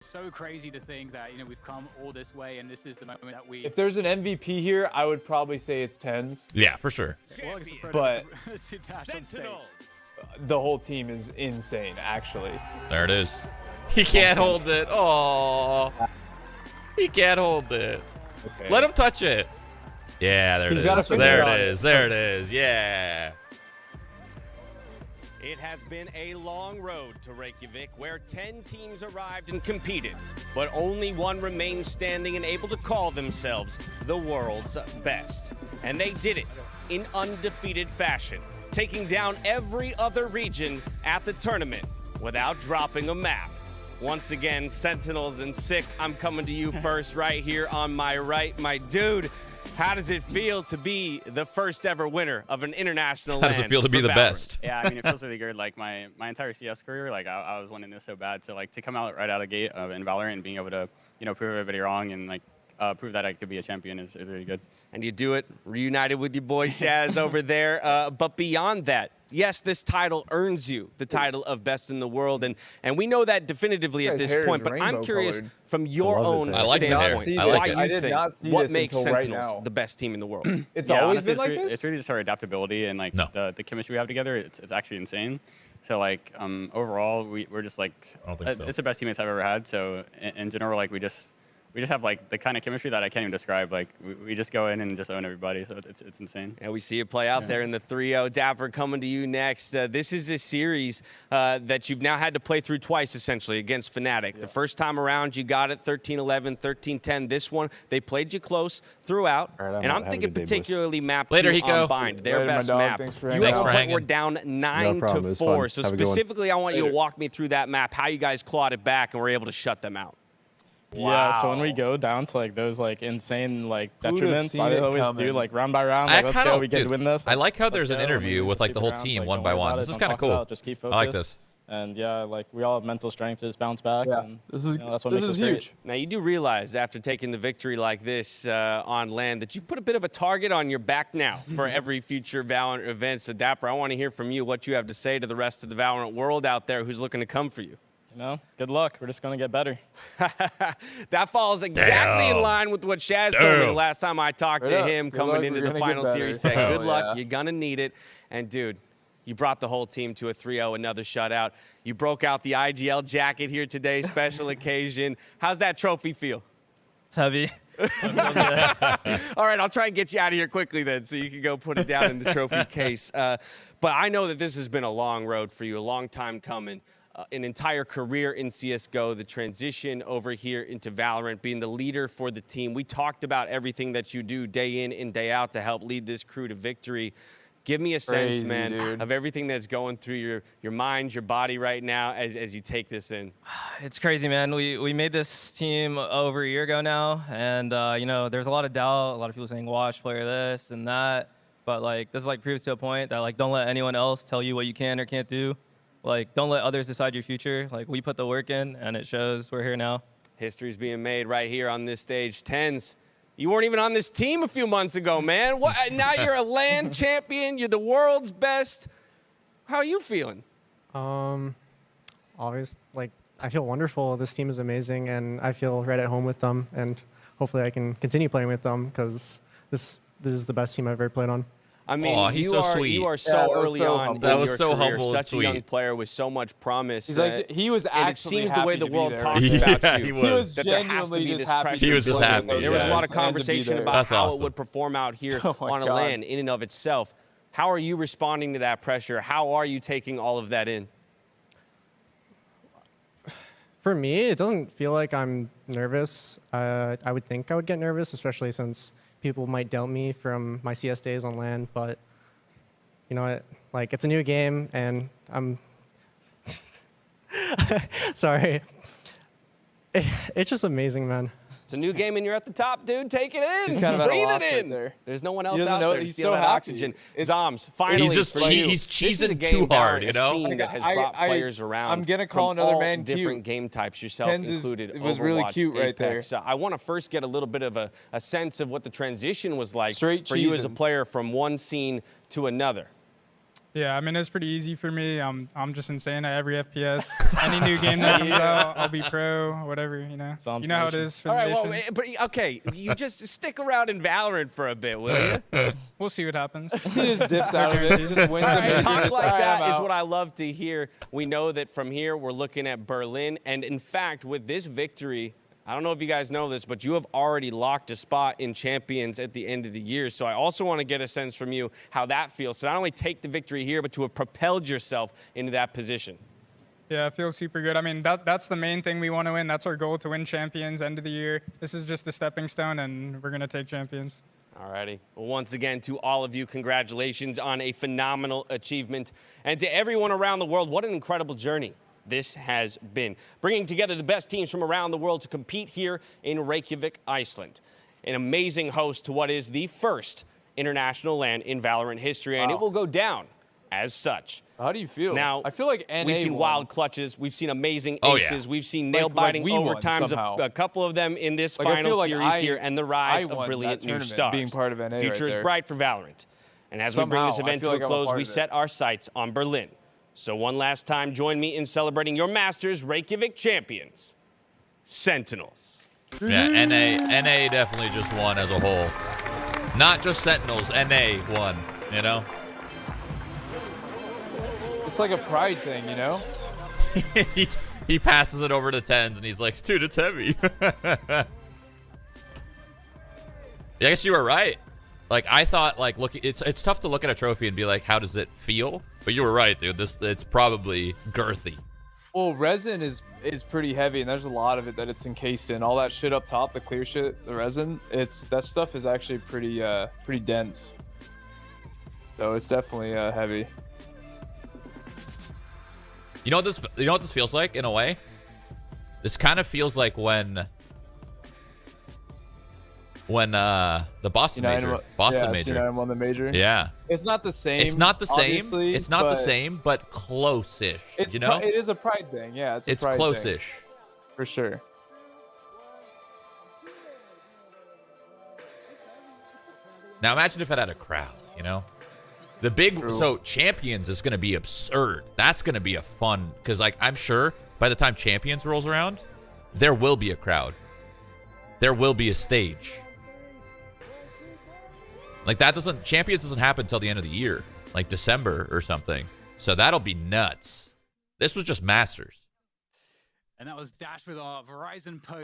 So crazy to think that, we've come all this way and this is the moment that we... If there's an MVP here, I would probably say it's TenZ. Yeah, for sure. But Sentinels. the whole team is insane, actually. There it is. He can't hold it. Oh, he can't hold it. Okay. Let him touch it. Yeah, there it He's got is. a finger There on it it. is. There it is. Yeah. It has been a long road to Reykjavik, where 10 teams arrived and competed, but only one remains standing and able to call themselves the world's best. And they did it in undefeated fashion, taking down every other region at the tournament without dropping a map. Once again, Sentinels and Sick, I'm coming to you first right here on my right. My dude, how does it feel to be the first ever winner of an international How does it feel to be the best? Yeah, I mean, it feels really good. Like, my entire CS career, like, I was wanting this so bad. So, like, to come out right out of the gate in Valorant and being able to, prove everybody wrong and, like, prove that I could be a champion is really good. And you do it reunited with your boy Shaz over there. But beyond that, yes, this title earns you the title of best in the world. And we know that definitively at this point. But I'm curious from your own I like the hair. standpoint, I like why it. you I did think not see what this makes until right Sentinels now. the best team in the world. It's Yeah, always honestly, been like this? It's really just our adaptability and, like, the chemistry we have together. It's actually insane. So, like, overall, we're just, like, I don't think so. it's the best teammates I've ever had. So, in general, like, we just have, like, the kind of chemistry that I can't even describe. Like, we just go in and just own everybody. So it's insane. And we see it play out there in the 3-0. Dapper, coming to you next. This is a series that you've now had to play through twice, essentially, against Fnatic. Yeah. The first time around, you got it 13-11, 13-10. This one, they played you close throughout. Right, and I'm thinking particularly map Later, 2 Hiko. on Bind, their Later, my best dog. map. Thanks for You hanging at out. one Thanks for point were hanging. down No problem. It was 9-4. fun. So Have a good one. specifically, I want you to Later. walk me through that map, how you guys clawed it back and were able to shut them out. Yeah, so when Wow. we go down to like those like insane like Who'd have detriments, seen I it always coming? do like round by round. I Like, let's kinda- go, we can dude, win this. I like how Let's there's an go, and then interview we with, just like, keep the it whole rounds, team like, one don't by worry one. about This it, is don't kinda talk cool. about it, just keep I like focused. this. And yeah, like we all have mental strength to just bounce back. Yeah, And, this is that's what this makes is us great. huge. Now, you do realize after taking the victory like this on land that you've put a bit of a target on your back now for every future Valorant event. So, Dapper, I want to hear from you what you have to say to the rest of the Valorant world out there who's looking to come for you. Good luck. We're just gonna get better. That falls exactly in Damn. line with what Shaz told me the Damn. last time I talked Straight to up. him Good coming luck. into We're the gonna get final better. series. Said, Hell good luck. yeah. You're going to need it. And, dude, you brought the whole team to a 3-0, another shutout. You broke out the IGL jacket here today, special occasion. How's that trophy feel? It's heavy. All right, I'll try and get you out of here quickly then so you can go put it down in the trophy case. But I know that this has been a long road for you, a long time coming. An entire career in CSGO, the transition over here into Valorant, being the leader for the team. We talked about everything that you do day in and day out to help lead this crew to victory. Give me a sense, Crazy, man, dude. of everything that's going through your mind, your body right now as you take this in. It's crazy, man. We made this team over a year ago now, and there's a lot of doubt. A lot of people saying, "Watch player this and that," but like this like proves to a point that like don't let anyone else tell you what you can or can't do. Like don't let others decide your future. Like we put the work in, and it shows. We're here now. History's being made right here on this stage. TenZ, you weren't even on this team a few months ago, man. What? Now you're a LAN champion. You're the world's best. How are you feeling? Always, like, I feel wonderful. This team is amazing, and I feel right at home with them. And hopefully I can continue playing with them because this is the best team I've ever played on. I mean, Aw, he's you so are sweet. so Yeah, that was early so on humble. in That was your so career, humble and such a young sweet. player with so much promise. He's like, he was and it actually seems the way happy the to be world there. talks Yeah, about he you, was. that there has to genuinely be just this happy pressure. He was just building. happy, There was a yeah. lot of And to be conversation there. about That's how awesome. it would perform out here Oh my on a God. LAN in and of itself. How are you responding to that pressure? How are you taking all of that in? For me, it doesn't feel like I'm nervous. I would think I would get nervous, especially since people might doubt me from my CS days on LAN. But you know what? Like, it's a new game, and I'm sorry. It's just amazing, man. It's a new game and you're at the top, dude. Take it in. He's kind of at a Breathe loss it right in. there. There's no one else doesn't out know- there to he's steal so that happy. oxygen. It's- Zoms, finally He's just for che- you. he's This is a cheesing game too down, hard, a you know? scene Like, that has I- brought I- players around. I'm gonna from call another all man different cute. game types, yourself TenZ included. it was really Overwatch, cute right there. Apex. I want to first get a little bit of a sense of what the transition was like Straight for you as a cheesing. player from one scene to another. Yeah, I mean, it's pretty easy for me. I'm just insane at every FPS. Any new game that comes out, I'll be pro, whatever, you know. You know how it is for All the right, well, nation. but okay, you just stick around in Valorant for a bit, will you? We'll see what happens. He just dips out of it. He just wins All the right, major. talk It's, like "All right, I'm that is out." what I love to hear. We know that from here we're looking at Berlin, and in fact, with this victory, I don't know if you guys know this, but you have already locked a spot in Champions at the end of the year. So I also want to get a sense from you how that feels. To not only take the victory here, but to have propelled yourself into that position. Yeah, it feels super good. I mean, that's the main thing we want to win. That's our goal, to win Champions end of the year. This is just the stepping stone, and we're going to take Champions. Alrighty. Well, once again, to all of you, congratulations on a phenomenal achievement. And to everyone around the world, what an incredible journey this has been. Bringing together the best teams from around the world to compete here in Reykjavik, Iceland. An amazing host to what is the first international LAN in Valorant history, and it will go down as such. How do you feel? Now, I feel like NA we've seen won. wild clutches. We've seen amazing Oh, aces. yeah. We've seen Like nail-biting we won overtimes, somehow. a couple of them in this Like, I final feel like series I- here, and the rise I of won brilliant that new tournament, stars. being part of NA Future right is there. bright for Valorant. And as we bring this Somehow, I event feel to like a I'm a close, part we of it. set our sights on Berlin. So one last time, join me in celebrating your Masters Reykjavik champions, Sentinels. Yeah, NA definitely just won as a whole. Not just Sentinels, NA won, you know? It's like a pride thing, you know? he passes it over to Tens and he's like, dude, it's heavy. Yeah, I guess you were right. Like, I thought, like, look, it's tough to look at a trophy and be like, how does it feel? But you were right, dude. It's probably girthy. Well, resin is pretty heavy, and there's a lot of it that it's encased in. All that shit up top, the clear shit, the resin, that stuff is actually pretty dense. So it's definitely heavy. You know what this feels like in a way? This kind of feels like when the Boston major, major. C9 won the major. Yeah. It's not the same. It's not the same. obviously, It's not the but same, but close-ish. It's You know? it is a pride thing. Yeah, it's a It's pride thing, close-ish. for sure. Now imagine if it had a crowd, you know? The big so Champions is going to be absurd. That's going to be a fun cuz like I'm sure by the time Champions rolls around, there will be a crowd. There will be a stage. Like Champions doesn't happen until the end of the year, like December or something. So that'll be nuts. This was just Masters. And that was Dash with our Verizon post.